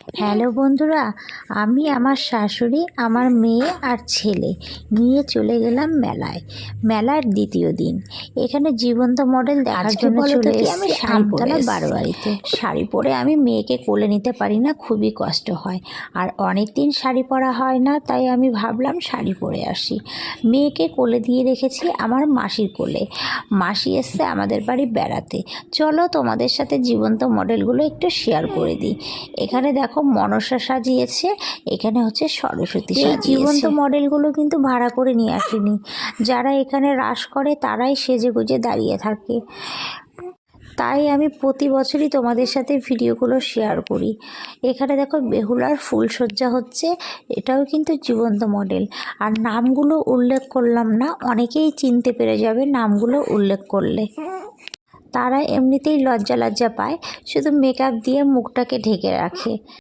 Hello বন্ধুরা, আমি আমার শাশুড়ি, আমার মেয়ে আর ছেলে নিয়ে চলে গেলাম মেলায়। মেলার দ্বিতীয় দিন এখানে জীবন্ত মডেল দেখার জন্য চলে এসেছি আমতলা বারোয়ারিতে। শাড়ি পরে আমি মেয়েকে কোলে নিতে পারি না, খুবই কষ্ট হয়। আর অনেক দিন শাড়ি পরা হয় না, তাই আমি ভাবলাম শাড়ি পরে আসি। মেয়েকে কোলে দিয়ে রেখেছি আমার মাসির কোলে। মাসি এসছে আমাদের বাড়ি বেড়াতে। চলো তোমাদের সাথে জীবন্ত মডেলগুলো একটু শেয়ার করে দিই। এখানে দেখো মনসা সাজিয়েছে, এখানে হচ্ছে সরস্বতী সাজিয়েছে। জীবন্ত মডেলগুলো কিন্তু ভাড়া করে নিয়ে আসেনি, যারা এখানে রাস করে তারাই সেজে গুজে দাঁড়িয়ে থাকে। তাই আমি প্রতি বছরই তোমাদের সাথে ভিডিওগুলো শেয়ার করি। এখানে দেখো বেহুলার ফুলসজ্জা হচ্ছে, এটাও কিন্তু জীবন্ত মডেল। আর নামগুলো উল্লেখ করলাম না, অনেকেই চিনতে পেরে যাবে নামগুলো উল্লেখ করলে। তারা এমনিতেই লজ্জা লজ্জা পায়, শুধু মেকআপ দিয়ে মুখটাকে ঢেকে রাখে।